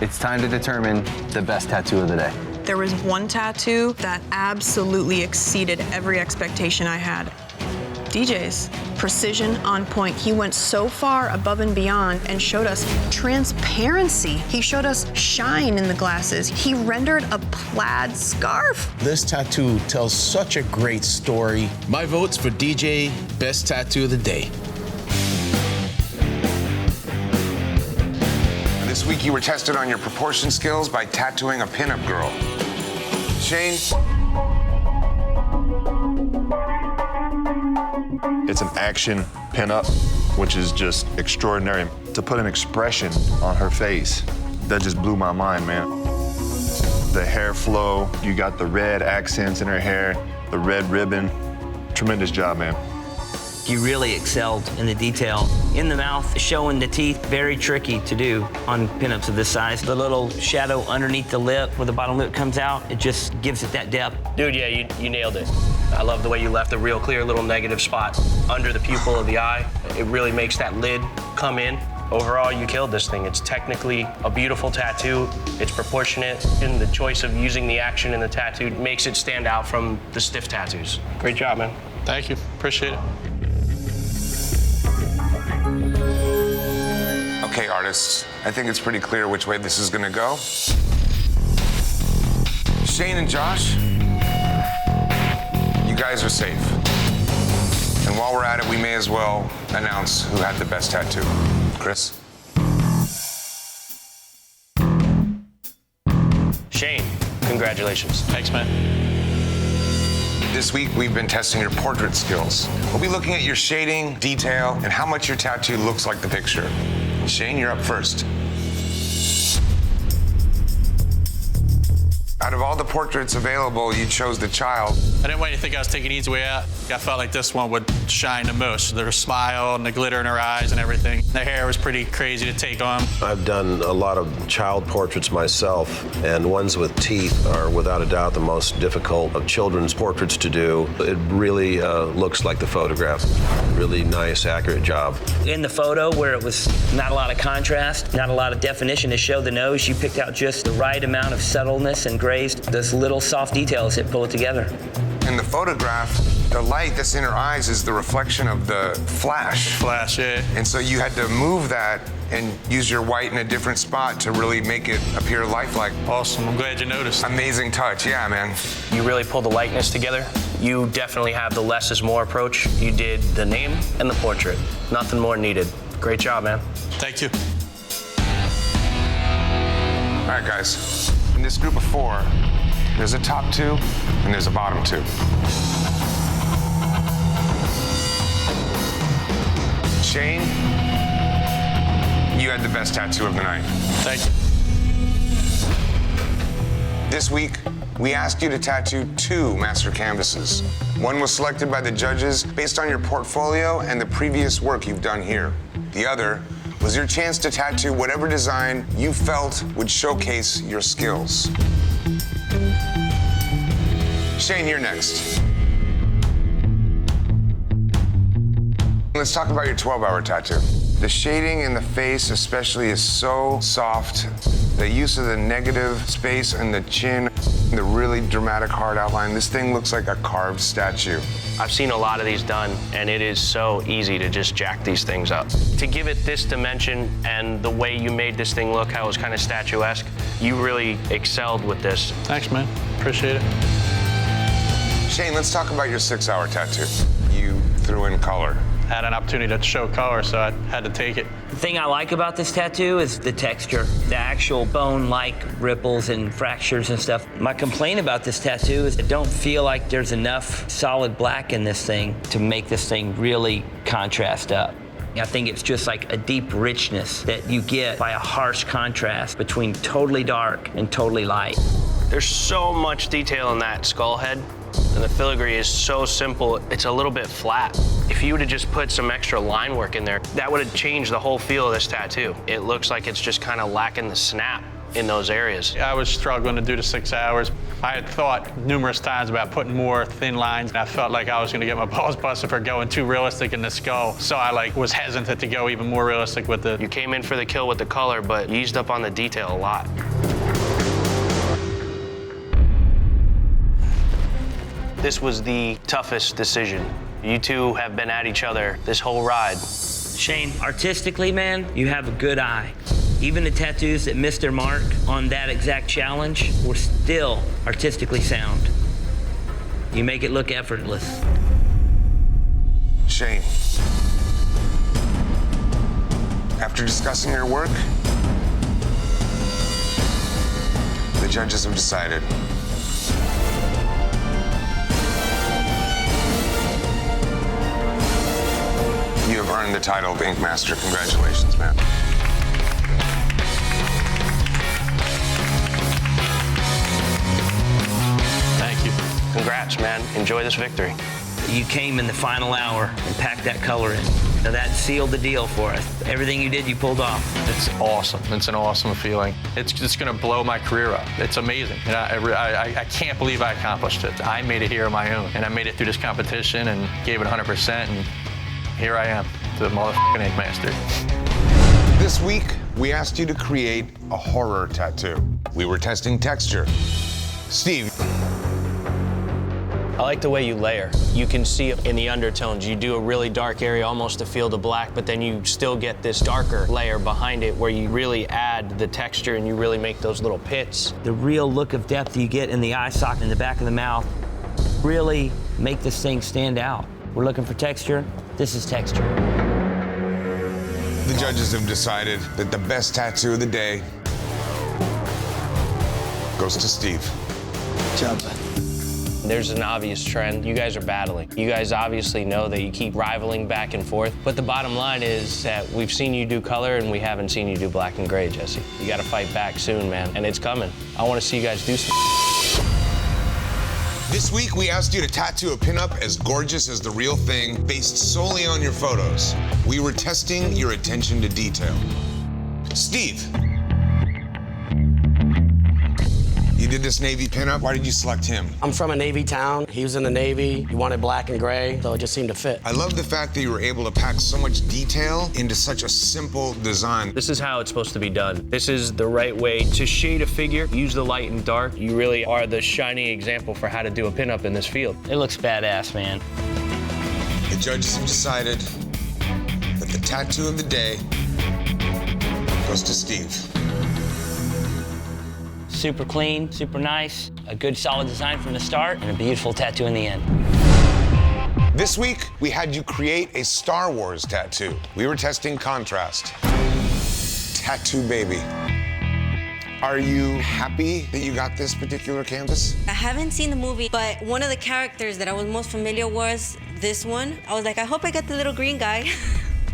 It's time to determine the best tattoo of the day. There was one tattoo that absolutely exceeded every expectation I had. DJ's precision on point. He went so far above and beyond and showed us transparency. He showed us shine in the glasses. He rendered a plaid scarf. This tattoo tells such a great story. My vote's for DJ Best Tattoo of the Day. This week you were tested on your proportion skills by tattooing a pinup girl. Shane? It's an action pinup, which is just extraordinary. To put an expression on her face, that just blew my mind, man. The hair flow, you got the red accents in her hair, the red ribbon. Tremendous job, man. You really excelled in the detail. In the mouth, showing the teeth, very tricky to do on pinups of this size. The little shadow underneath the lip where the bottom lip comes out, it just gives it that depth. Dude, yeah, you nailed it. I love the way you left a real clear little negative spot under the pupil of the eye. It really makes that lid come in. Overall, you killed this thing. It's technically a beautiful tattoo. It's proportionate, and the choice of using the action in the tattoo makes it stand out from the stiff tattoos. Great job, man. Thank you, appreciate it. Okay, artists, I think it's pretty clear which way this is gonna go. Shane and Josh, you guys are safe. And while we're at it, we may as well announce who had the best tattoo. Chris? Shane, congratulations. Thanks, man. This week, we've been testing your portrait skills. We'll be looking at your shading, detail, and how much your tattoo looks like the picture. Shane, you're up first. Out of all the portraits available, you chose the child. I didn't want you to think I was taking easy way out. I felt like this one would shine the most. The smile and the glitter in her eyes and everything. The hair was pretty crazy to take on. I've done a lot of child portraits myself, and ones with teeth are without a doubt the most difficult of children's portraits to do. It really looks like the photograph. Really nice, accurate job. In the photo where it was not a lot of contrast, not a lot of definition to show the nose, you picked out just the right amount of subtleness and grace, those little soft details that pull it together. In the photograph, the light that's in her eyes is the reflection of the flash. Flash, yeah. And so you had to move that and use your white in a different spot to really make it appear lifelike. Awesome, I'm glad you noticed. Amazing touch, yeah, man. You really pulled the likeness together. You definitely have the less is more approach. You did the name and the portrait. Nothing more needed. Great job, man. Thank you. All right, guys. In this group of four, there's a top two and there's a bottom two. Shane, you had the best tattoo of the night. Thank you. This week, we asked you to tattoo 2 master canvases. One was selected by the judges based on your portfolio and the previous work you've done here. The other was your chance to tattoo whatever design you felt would showcase your skills. Shane, you're next. Let's talk about your 12-hour tattoo. The shading in the face especially is so soft. The use of the negative space in the chin, the really dramatic hard outline. This thing looks like a carved statue. I've seen a lot of these done, and it is so easy to just jack these things up. To give it this dimension and the way you made this thing look, how it was kind of statuesque, you really excelled with this. Thanks, man. Appreciate it. Shane, let's talk about your 6-hour tattoo. You threw in color. Had an opportunity to show color, so I had to take it. The thing I like about this tattoo is the texture, the actual bone-like ripples and fractures and stuff. My complaint about this tattoo is I don't feel like there's enough solid black in this thing to make this thing really contrast up. I think it's just like a deep richness that you get by a harsh contrast between totally dark and totally light. There's so much detail in that skull head, and the filigree is so simple, it's a little bit flat. If you would have just put some extra line work in there, that would have changed the whole feel of this tattoo. It looks like it's just kind of lacking the snap in those areas. I was struggling to do the 6 hours. I had thought numerous times about putting more thin lines, and I felt like I was gonna get my balls busted for going too realistic in the skull. So I was hesitant to go even more realistic with it. You came in for the kill with the color, but you eased up on the detail a lot. This was the toughest decision. You two have been at each other this whole ride. Shane, artistically, man, you have a good eye. Even the tattoos that missed their mark on that exact challenge were still artistically sound. You make it look effortless. Shane, after discussing your work, the judges have decided. You have earned the title of Ink Master. Congratulations, man. Thank you. Congrats, man. Enjoy this victory. You came in the final hour and packed that color in. Now that sealed the deal for us. Everything you did, you pulled off. It's awesome. It's an awesome feeling. It's just gonna blow my career up. It's amazing. And I can't believe I accomplished it. I made it here on my own, and I made it through this competition and gave it 100%, and here I am, the motherfucking Ink Master. This week, we asked you to create a horror tattoo. We were testing texture. Steve. I like the way you layer. You can see it in the undertones. You do a really dark area, almost a field of black, but then you still get this darker layer behind it where you really add the texture and you really make those little pits. The real look of depth you get in the eye socket in the back of the mouth really make this thing stand out. We're looking for texture. This is texture. The judges have decided that the best tattoo of the day goes to Steve. Good job. There's an obvious trend. You guys are battling. You guys obviously know that you keep rivaling back and forth, but the bottom line is that we've seen you do color and we haven't seen you do black and gray, Jesse. You gotta fight back soon, man, and it's coming. I wanna see you guys do some. This week, we asked you to tattoo a pinup as gorgeous as the real thing, based solely on your photos. We were testing your attention to detail. Steve. You did this Navy pinup. Why did you select him? I'm from a Navy town. He was in the Navy. He wanted black and gray, so it just seemed to fit. I love the fact that you were able to pack so much detail into such a simple design. This is how it's supposed to be done. This is the right way to shade a figure, use the light and dark. You really are the shining example for how to do a pinup in this field. It looks badass, man. The judges have decided that the tattoo of the day goes to Steve. Super clean, super nice, a good solid design from the start, and a beautiful tattoo in the end. This week, we had you create a Star Wars tattoo. We were testing contrast. Tattoo Baby. Are you happy that you got this particular canvas? I haven't seen the movie, but one of the characters that I was most familiar was this one. I was like, I hope I get the little green guy.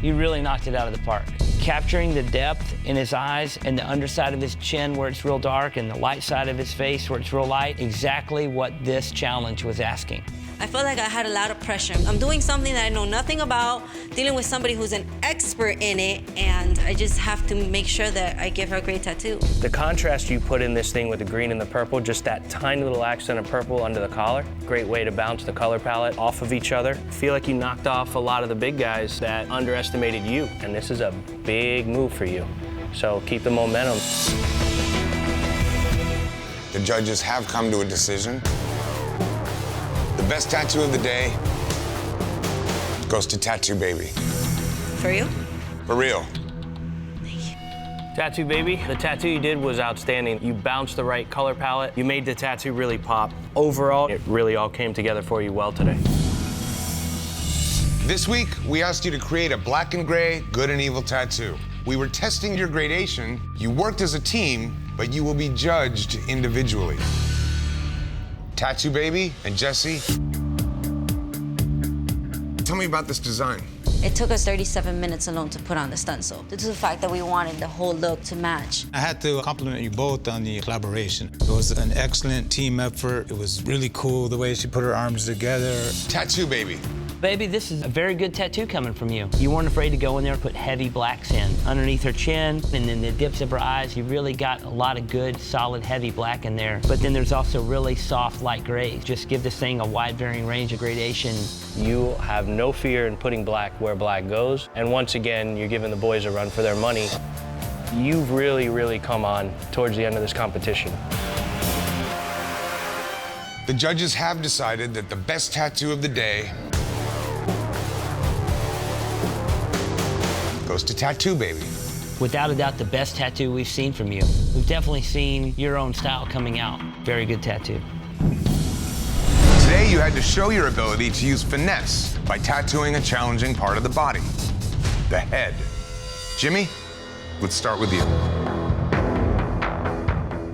You really knocked it out of the park. Capturing the depth in his eyes and the underside of his chin where it's real dark and the light side of his face where it's real light, exactly what this challenge was asking. I felt like I had a lot of pressure. I'm doing something that I know nothing about, dealing with somebody who's an expert in it, and I just have to make sure that I give her a great tattoo. The contrast you put in this thing with the green and the purple, just that tiny little accent of purple under the collar, great way to bounce the color palette off of each other. I feel like you knocked off a lot of the big guys that underestimated you, and this is a big move for you. So keep the momentum. The judges have come to a decision. The best tattoo of the day goes to Tattoo Baby. For real? For real. Tattoo Baby, the tattoo you did was outstanding. You bounced the right color palette. You made the tattoo really pop. Overall, it really all came together for you well today. This week, we asked you to create a black and gray, good and evil tattoo. We were testing your gradation. You worked as a team, but you will be judged individually. Tattoo Baby and Jesse, tell me about this design. It took us 37 minutes alone to put on the stencil. Due to the fact that we wanted the whole look to match. I had to compliment you both on the collaboration. It was an excellent team effort. It was really cool the way she put her arms together. Tattoo Baby, Baby, this is a very good tattoo coming from you. You weren't afraid to go in there and put heavy blacks in. Underneath her chin, and then the dips of her eyes, you really got a lot of good, solid, heavy black in there. But then there's also really soft, light grays. Just give this thing a wide varying range of gradation. You have no fear in putting black where black goes. And once again, you're giving the boys a run for their money. You've really come on towards the end of this competition. The judges have decided that the best tattoo of the day goes to Tattoo Baby. Without a doubt, the best tattoo we've seen from you. We've definitely seen your own style coming out. Very good tattoo. Today, you had to show your ability to use finesse by tattooing a challenging part of the body, the head. Jimmy, let's start with you.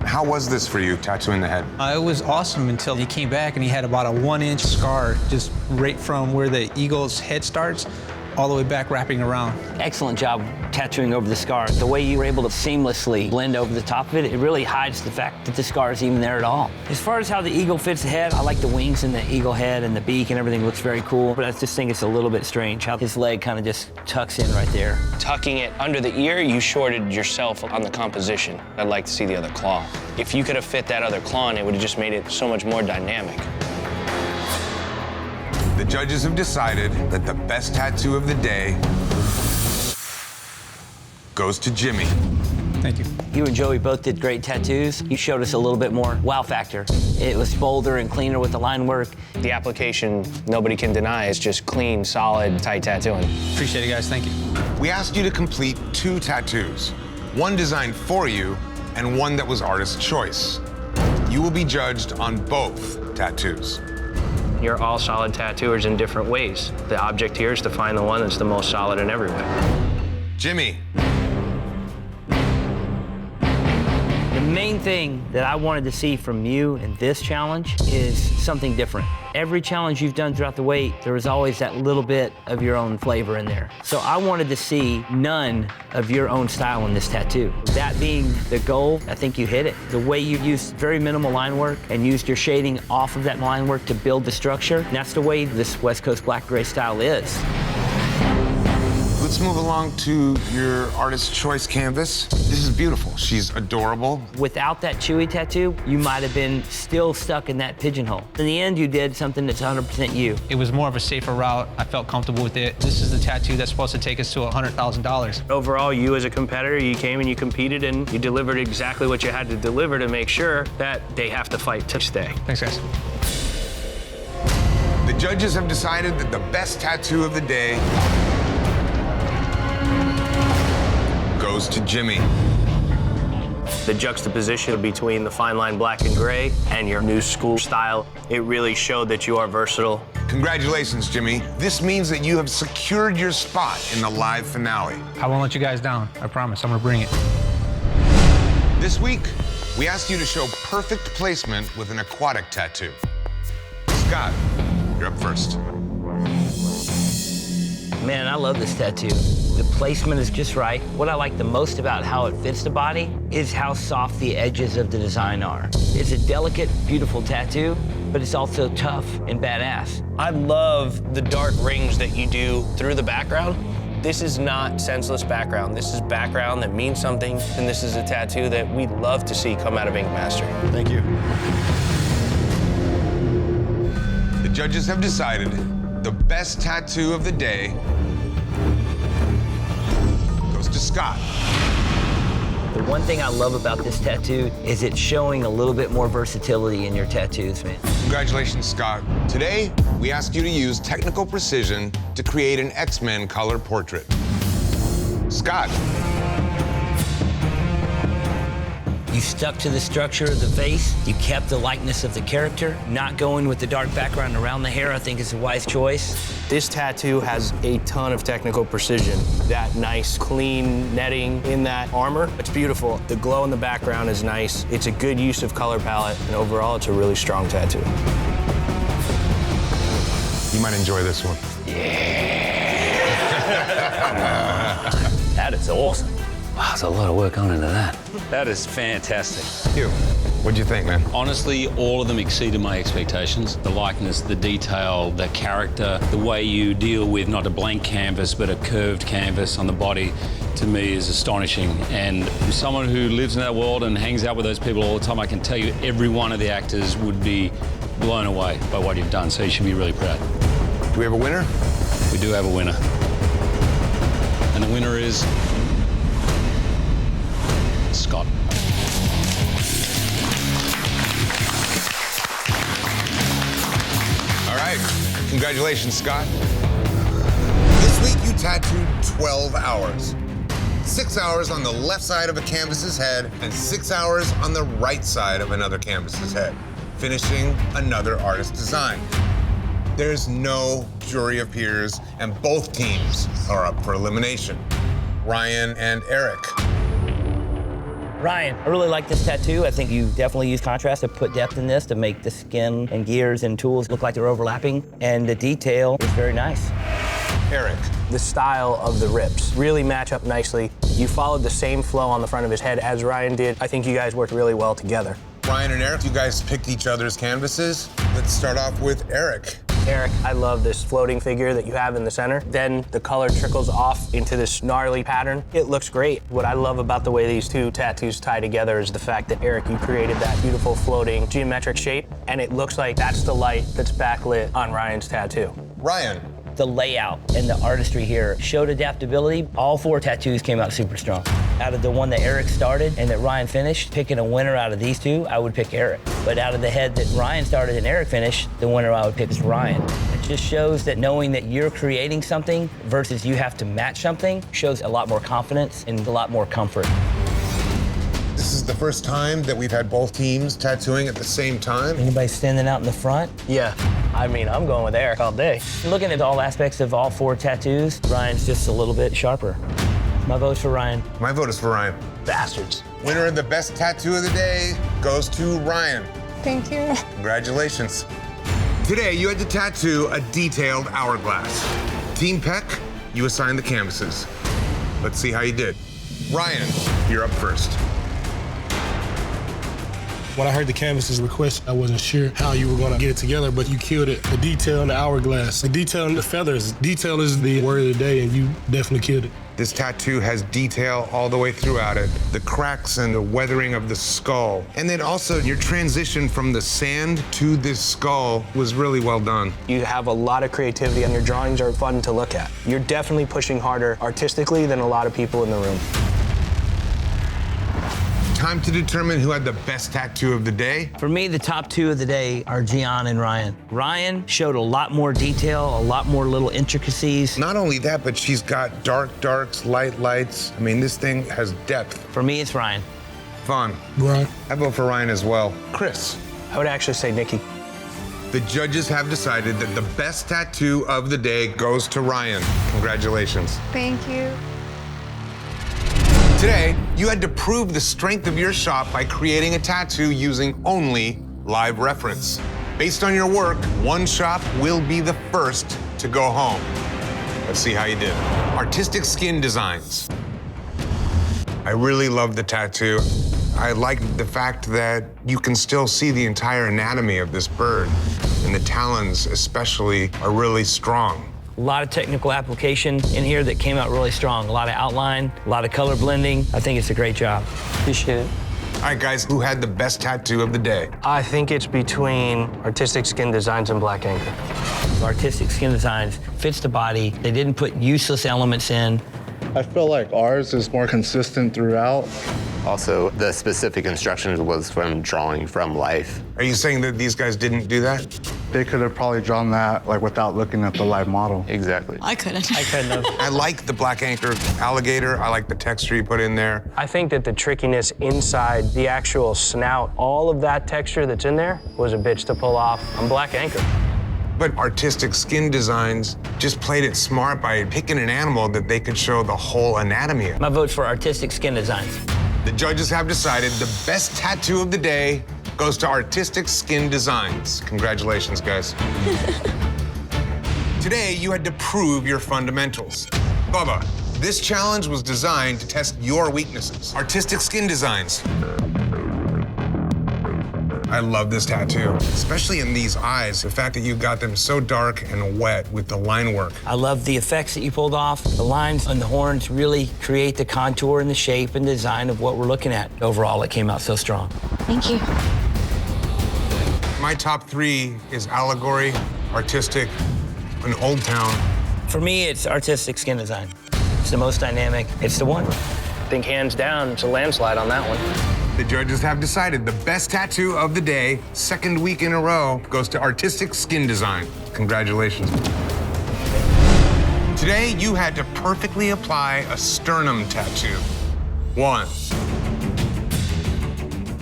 How was this for you, tattooing the head? It was awesome until he came back and he had about a 1-inch scar just right from where the eagle's head starts all the way back wrapping around. Excellent job tattooing over the scar. The way you were able to seamlessly blend over the top of it, it really hides the fact that the scar is even there at all. As far as how the eagle fits the head, I like the wings and the eagle head and the beak and everything looks very cool, but I just think it's a little bit strange how his leg kind of just tucks in right there. Tucking it under the ear, you shorted yourself on the composition. I'd like to see the other claw. If you could have fit that other claw in, it would have just made it so much more dynamic. The judges have decided that the best tattoo of the day goes to Jimmy. Thank you. You and Joey both did great tattoos. You showed us a little bit more wow factor. It was bolder and cleaner with the line work. The application, nobody can deny, is just clean, solid, tight tattooing. Appreciate it, guys. Thank you. We asked you to complete 2 tattoos, one designed for you and one that was artist's choice. You will be judged on both tattoos. You're all solid tattooers in different ways. The object here is to find the one that's the most solid in every way. Jimmy. The main thing that I wanted to see from you in this challenge is something different. Every challenge you've done throughout the weight, there was always that little bit of your own flavor in there. So I wanted to see none of your own style in this tattoo. That being the goal, I think you hit it. The way you used very minimal line work and used your shading off of that line work to build the structure, that's the way this West Coast black gray style is. Let's move along to your artist's choice canvas. This is beautiful. She's adorable. Without that Chewy tattoo, you might have been still stuck in that pigeonhole. In the end, you did something that's 100% you. It was more of a safer route. I felt comfortable with it. This is the tattoo that's supposed to take us to $100,000. Overall, you as a competitor, you came and you competed and you delivered exactly what you had to deliver to make sure that they have to fight to stay. Thanks, guys. The judges have decided that the best tattoo of the day goes to Jimmy. The juxtaposition between the fine line black and gray and your new school style, it really showed that you are versatile. Congratulations, Jimmy. This means that you have secured your spot in the live finale. I won't let you guys down. I promise. I'm gonna bring it. This week, we asked you to show perfect placement with an aquatic tattoo. Scott, you're up first. Man, I love this tattoo. The placement is just right. What I like the most about how it fits the body is how soft the edges of the design are. It's a delicate, beautiful tattoo, but it's also tough and badass. I love the dark rings that you do through the background. This is not senseless background. This is background that means something, and this is a tattoo that we'd love to see come out of Ink Master. Thank you. The judges have decided the best tattoo of the day goes to Scott. The one thing I love about this tattoo is it's showing a little bit more versatility in your tattoos, man. Congratulations, Scott. Today, we ask you to use technical precision to create an X-Men color portrait. Scott. You stuck to the structure of the face. You kept the likeness of the character. Not going with the dark background around the hair, I think, is a wise choice. This tattoo has a ton of technical precision. That nice, clean netting in that armor, it's beautiful. The glow in the background is nice. It's a good use of color palette, and overall, it's a really strong tattoo. You might enjoy this one. That is awesome. Wow, there's a lot of work gone into that. That is fantastic. Here. What'd you think, man? Honestly, all of them exceeded my expectations. The likeness, the detail, the character, the way you deal with not a blank canvas, but a curved canvas on the body, to me is astonishing. And as someone who lives in that world and hangs out with those people all the time, I can tell you every one of the actors would be blown away by what you've done, so you should be really proud. Do we have a winner? We do have a winner. And the winner is Scott. All right, congratulations, Scott. This week you tattooed 12 hours. 6 hours on the left side of a canvas's head and 6 hours on the right side of another canvas's head, finishing another artist's design. There's no jury of peers, and both teams are up for elimination. Ryan and Eric. Ryan, I really like this tattoo. I think you definitely use contrast to put depth in this to make the skin and gears and tools look like they're overlapping, and the detail is very nice. Eric. The style of the rips really match up nicely. You followed the same flow on the front of his head as Ryan did. I think you guys worked really well together. Ryan and Eric, you guys picked each other's canvases. Let's start off with Eric. Eric, I love this floating figure that you have in the center. Then the color trickles off into this gnarly pattern. It looks great. What I love about the way these two tattoos tie together is the fact that, Eric, you created that beautiful floating geometric shape, and it looks like that's the light that's backlit on Ryan's tattoo. Ryan. The layout and the artistry here showed adaptability. All 4 tattoos came out super strong. Out of the one that Eric started and that Ryan finished, picking a winner out of these 2, I would pick Eric. But out of the head that Ryan started and Eric finished, the winner I would pick is Ryan. It just shows that knowing that you're creating something versus you have to match something shows a lot more confidence and a lot more comfort. This is the first time that we've had both teams tattooing at the same time. Anybody standing out in the front? Yeah, I mean, I'm going with Eric all day. Looking at all aspects of all 4 tattoos, Ryan's just a little bit sharper. My vote's for Ryan. My vote is for Ryan. Bastards. Winner of the best tattoo of the day goes to Ryan. Thank you. Congratulations. Today, you had to tattoo a detailed hourglass. Team Peck, you assigned the canvases. Let's see how you did. Ryan, you're up first. When I heard the canvases request, I wasn't sure how you were gonna get it together, but you killed it. The detail in the hourglass, the detail in the feathers. Detail is the word of the day, and you definitely killed it. This tattoo has detail all the way throughout it. The cracks and the weathering of the skull. And then also your transition from the sand to this skull was really well done. You have a lot of creativity and your drawings are fun to look at. You're definitely pushing harder artistically than a lot of people in the room. Time to determine who had the best tattoo of the day. For me, the top 2 of the day are Gian and Ryan. Ryan showed a lot more detail, a lot more little intricacies. Not only that, but she's got dark darks, light lights. I mean, this thing has depth. For me, it's Ryan. Vaughn. Ryan. I vote for Ryan as well. Chris. I would actually say Nikki. The judges have decided that the best tattoo of the day goes to Ryan. Congratulations. Thank you. Today, you had to prove the strength of your shop by creating a tattoo using only live reference. Based on your work, one shop will be the first to go home. Let's see how you did. Artistic Skin Designs. I really love the tattoo. I like the fact that you can still see the entire anatomy of this bird, and the talons especially are really strong. A lot of technical application in here that came out really strong. A lot of outline, a lot of color blending. I think it's a great job. Appreciate it. All right, guys, who had the best tattoo of the day? I think it's between Artistic Skin Designs and Black Anchor. Artistic Skin Designs fits the body. They didn't put useless elements in. I feel like ours is more consistent throughout. Also, the specific instructions was from drawing from life. Are you saying that these guys didn't do that? They could have probably drawn that like without looking at the live model. Exactly. I couldn't. I couldn't have. I like the Black Anchor alligator. I like the texture you put in there. I think that the trickiness inside the actual snout, all of that texture that's in there was a bitch to pull off on Black Anchor. But Artistic Skin Designs just played it smart by picking an animal that they could show the whole anatomy of. My vote's for Artistic Skin Designs. The judges have decided the best tattoo of the day goes to Artistic Skin Designs. Congratulations, guys. Today, you had to prove your fundamentals. Bubba, this challenge was designed to test your weaknesses. Artistic Skin Designs. I love this tattoo, especially in these eyes. The fact that you got them so dark and wet with the line work. I love the effects that you pulled off. The lines on the horns really create the contour and the shape and design of what we're looking at. Overall, it came out so strong. Thank you. My top 3 is allegory, artistic, and Old Town. For me, it's artistic skin design. It's the most dynamic. It's the one. I think hands down, it's a landslide on that one. The judges have decided the best tattoo of the day, second week in a row, goes to artistic skin design. Congratulations. Today, you had to perfectly apply a sternum tattoo. 1.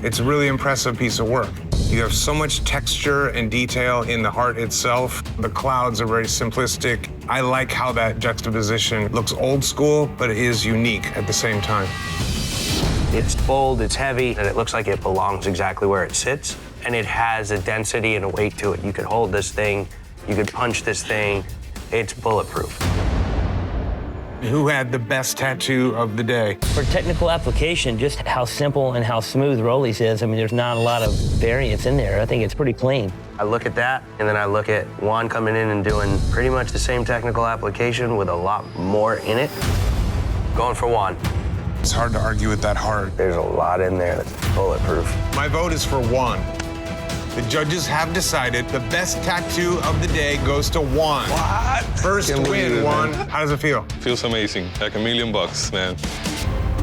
It's a really impressive piece of work. You have so much texture and detail in the heart itself. The clouds are very simplistic. I like how that juxtaposition looks old school, but it is unique at the same time. It's bold, it's heavy, and it looks like it belongs exactly where it sits. And it has a density and a weight to it. You could hold this thing, you could punch this thing. It's bulletproof. Who had the best tattoo of the day? For technical application, just how simple and how smooth Rollies is, I mean, there's not a lot of variance in there. I think it's pretty clean. I look at that, and then I look at Juan coming in and doing pretty much the same technical application with a lot more in it. Going for Juan. It's hard to argue with that heart. There's a lot in there that's bulletproof. My vote is for Juan. The judges have decided the best tattoo of the day goes to Juan. What? First win, Juan. How does it feel? Feels amazing, like $1 million, man.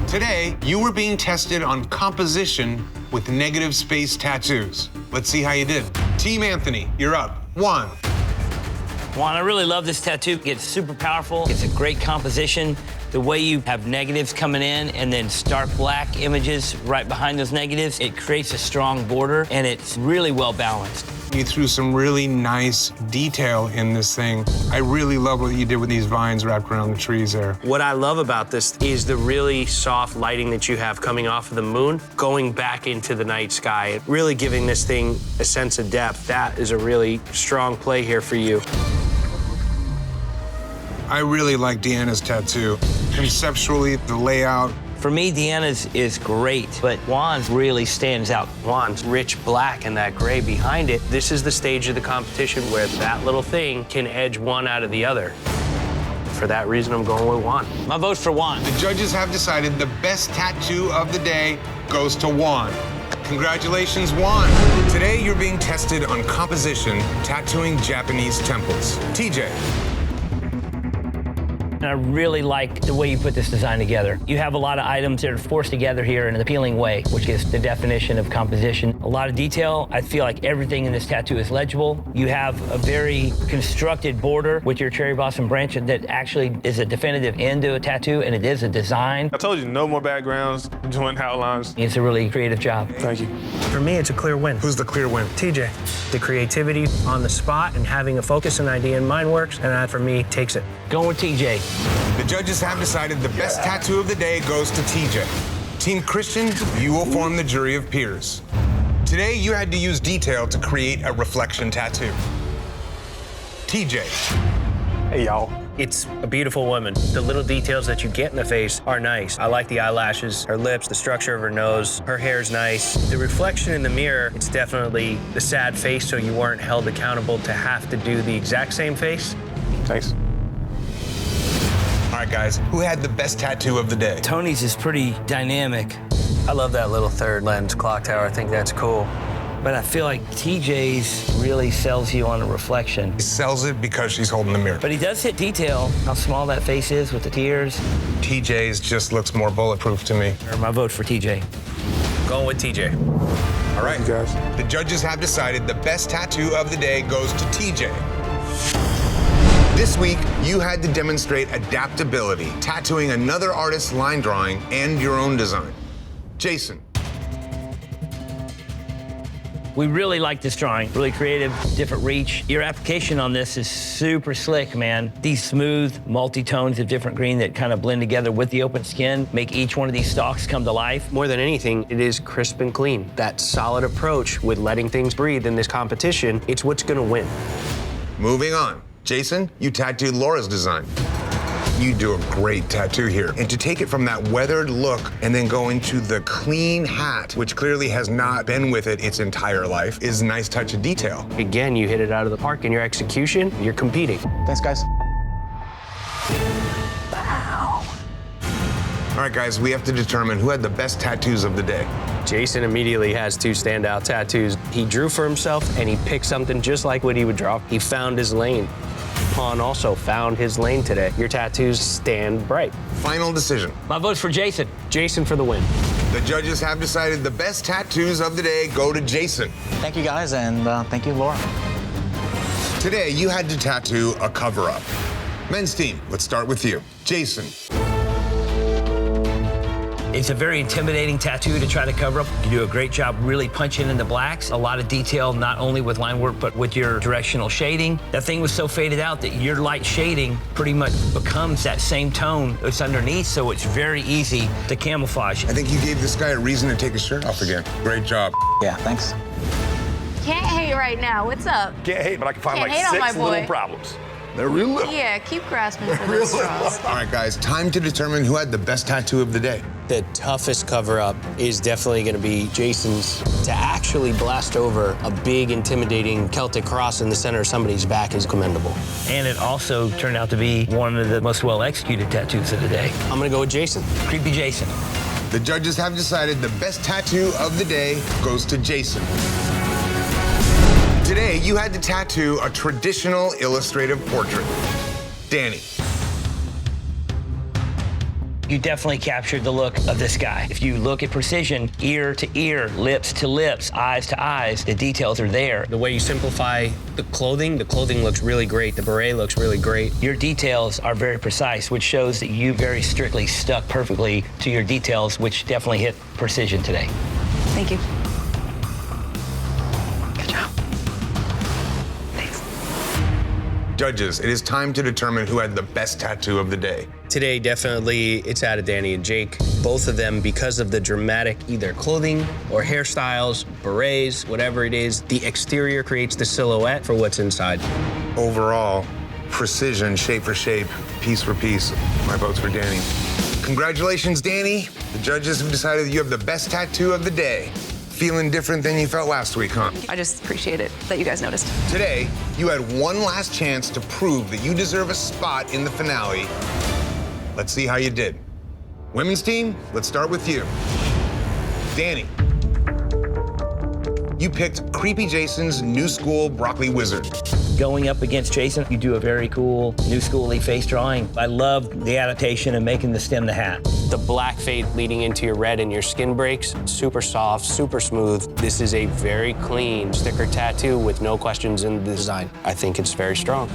Today, you were being tested on composition with negative space tattoos. Let's see how you did. Team Anthony, you're up. Juan. Juan, I really love this tattoo. It's super powerful. It's a great composition. The way you have negatives coming in and then stark black images right behind those negatives, it creates a strong border, and it's really well balanced. You threw some really nice detail in this thing. I really love what you did with these vines wrapped around the trees there. What I love about this is the really soft lighting that you have coming off of the moon, going back into the night sky, really giving this thing a sense of depth. That is a really strong play here for you. I really like Deanna's tattoo. Conceptually, the layout. For me, Deanna's is great, but Juan's really stands out. Juan's rich black and that gray behind it. This is the stage of the competition where that little thing can edge one out of the other. For that reason, I'm going with Juan. My vote's for Juan. The judges have decided the best tattoo of the day goes to Juan. Congratulations, Juan. Today, you're being tested on composition, tattooing Japanese temples. TJ. And I really like the way you put this design together. You have a lot of items that are forced together here in an appealing way, which is the definition of composition. A lot of detail. I feel like everything in this tattoo is legible. You have a very constructed border with your cherry blossom branch that actually is a definitive end to a tattoo, and it is a design. I told you, no more backgrounds, doing outlines. It's a really creative job. Thank you. For me, it's a clear win. Who's the clear win? TJ. The creativity on the spot and having a focus and idea in mind works, and that, for me, takes it. Going with TJ. The judges have decided the best tattoo of the day goes to TJ. Team Christian, you will form the jury of peers. Today, you had to use detail to create a reflection tattoo. TJ. Hey, y'all. It's a beautiful woman. The little details that you get in the face are nice. I like the eyelashes, her lips, the structure of her nose. Her hair's nice. The reflection in the mirror, it's definitely the sad face, so you weren't held accountable to have to do the exact same face. Thanks. All right, guys, who had the best tattoo of the day? Tony's is pretty dynamic. I love that little third lens clock tower. I think that's cool. But I feel like TJ's really sells you on a reflection. He sells it because she's holding the mirror. But he does hit detail, how small that face is with the tears. TJ's just looks more bulletproof to me. My vote for TJ. Going with TJ. All right, guys. The judges have decided the best tattoo of the day goes to TJ. This week, you had to demonstrate adaptability, tattooing another artist's line drawing and your own design. Jason. We really like this drawing. Really creative, different reach. Your application on this is super slick, man. These smooth multi-tones of different green that kind of blend together with the open skin make each one of these stalks come to life. More than anything, it is crisp and clean. That solid approach with letting things breathe in this competition, it's what's gonna win. Moving on. Jason, you tattooed Laura's design. You do a great tattoo here. And to take it from that weathered look and then go into the clean hat, which clearly has not been with it its entire life, is a nice touch of detail. Again, you hit it out of the park in your execution. You're competing. Thanks, guys. All right, guys, we have to determine who had the best tattoos of the day. Jason immediately has two standout tattoos. He drew for himself, and he picked something just like what he would draw. He found his lane. Pawn also found his lane today. Your tattoos stand bright. Final decision. My vote's for Jason. Jason for the win. The judges have decided the best tattoos of the day go to Jason. Thank you, guys, and thank you, Laura. Today, you had to tattoo a cover-up. Men's team, let's start with you. Jason. It's a very intimidating tattoo to try to cover up. You do a great job really punching in the blacks. A lot of detail, not only with line work, but with your directional shading. That thing was so faded out that your light shading pretty much becomes that same tone that's underneath, so it's very easy to camouflage. I think you gave this guy a reason to take his shirt off again. Great job. Yeah, thanks. Can't hate right now. What's up? Can't hate, but I can find Can't like hate on my 6 boy. little problems. They're real little. Yeah, keep grasping for the straws. All right, guys, time to determine who had the best tattoo of the day. The toughest cover-up is definitely going to be Jason's. To actually blast over a big, intimidating Celtic cross in the center of somebody's back is commendable. And it also turned out to be one of the most well-executed tattoos of the day. I'm going to go with Jason. Creepy Jason. The judges have decided the best tattoo of the day goes to Jason. Today, you had to tattoo a traditional illustrative portrait. Danny. You definitely captured the look of this guy. If you look at precision, ear to ear, lips to lips, eyes to eyes, the details are there. The way you simplify the clothing looks really great. The beret looks really great. Your details are very precise, which shows that you very strictly stuck perfectly to your details, which definitely hit precision today. Thank you. Judges, it is time to determine who had the best tattoo of the day. Today, definitely, it's out of Danny and Jake. Both of them, because of the dramatic either clothing or hairstyles, berets, whatever it is, the exterior creates the silhouette for what's inside. Overall, precision, shape for shape, piece for piece. My vote's for Danny. Congratulations, Danny. The judges have decided you have the best tattoo of the day. Feeling different than you felt last week, huh? I just appreciate it that you guys noticed. Today, you had one last chance to prove that you deserve a spot in the finale. Let's see how you did. Women's team, let's start with you. Danny. You picked Creepy Jason's New School Broccoli Wizard. Going up against Jason, you do a very cool new school-y face drawing. I love the adaptation of making the stem the hat. The black fade leading into your red and your skin breaks, super soft, super smooth. This is a very clean sticker tattoo with no questions in the design. I think it's very strong.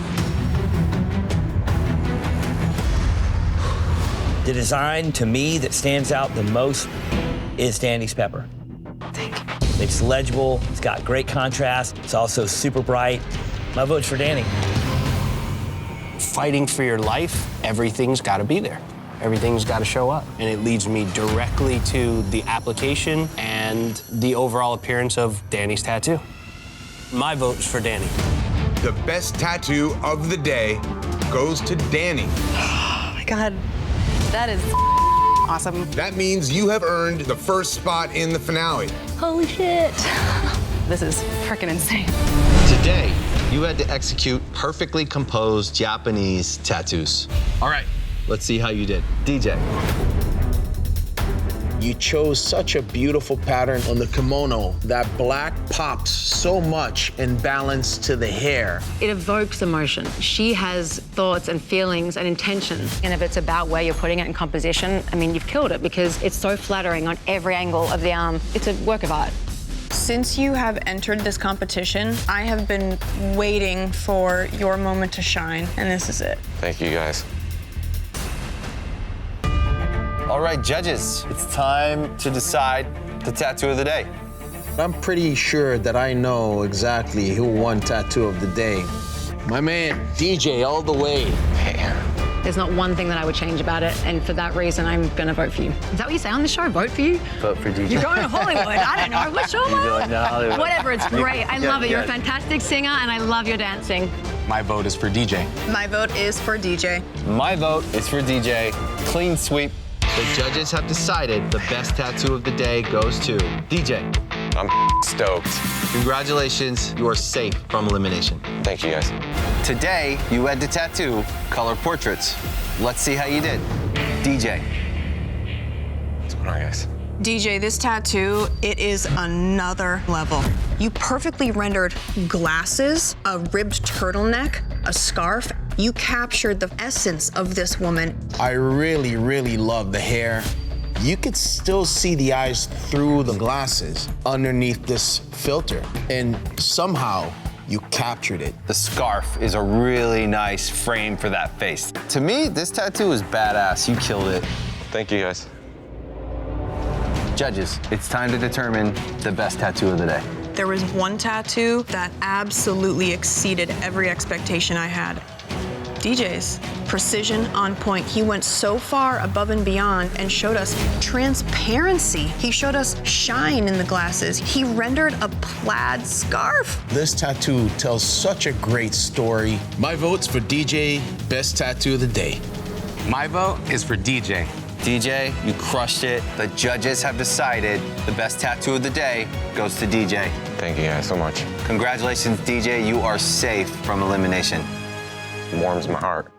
The design, to me, that stands out the most is Danny's pepper. Thank you. It's legible, it's got great contrast, it's also super bright. My vote's for Danny. Fighting for your life, everything's got to be there. Everything's got to show up. And it leads me directly to the application and the overall appearance of Danny's tattoo. My vote's for Danny. The best tattoo of the day goes to Danny. Oh my God, that is awesome. That means you have earned the first spot in the finale. Holy shit. This is freaking insane. Today, you had to execute perfectly composed Japanese tattoos. All right, let's see how you did. DJ. You chose such a beautiful pattern on the kimono. That black pops so much in balance to the hair. It evokes emotion. She has thoughts and feelings and intentions. And if it's about where you're putting it in composition, I mean, you've killed it because it's so flattering on every angle of the arm. It's a work of art. Since you have entered this competition, I have been waiting for your moment to shine, and this is it. Thank you, guys. All right, judges, it's time to decide the tattoo of the day. I'm pretty sure that I know exactly who won tattoo of the day. My man, DJ, all the way. Man, There's not one thing that I would change about it, and for that reason, I'm gonna vote for you. Is that what you say on the show? Vote for you? Vote for DJ. You're going to Hollywood. I don't know. What's your You're going to Hollywood. Whatever, it's great. I love it. You're a fantastic singer, and I love your dancing. My vote is for DJ. My vote is for DJ. My vote is for DJ. Clean sweep. The judges have decided the best tattoo of the day goes to DJ. I'm stoked. Congratulations, you are safe from elimination. Thank you, guys. Today, you had to tattoo color portraits. Let's see how you did. DJ. What's going on, guys? DJ, this tattoo, it is another level. You perfectly rendered glasses, a ribbed turtleneck, a scarf. You captured the essence of this woman. I really, really love the hair. You could still see the eyes through the glasses underneath this filter, and somehow you captured it. The scarf is a really nice frame for that face. To me, this tattoo is badass. You killed it. Thank you, guys. Judges, it's time to determine the best tattoo of the day. There was one tattoo that absolutely exceeded every expectation I had. DJ's precision on point. He went so far above and beyond and showed us transparency. He showed us shine in the glasses. He rendered a plaid scarf. This tattoo tells such a great story. My vote's for DJ, best tattoo of the day. My vote is for DJ. DJ, you crushed it. The judges have decided the best tattoo of the day goes to DJ. Thank you guys so much. Congratulations, DJ. You are safe from elimination. Warms my heart.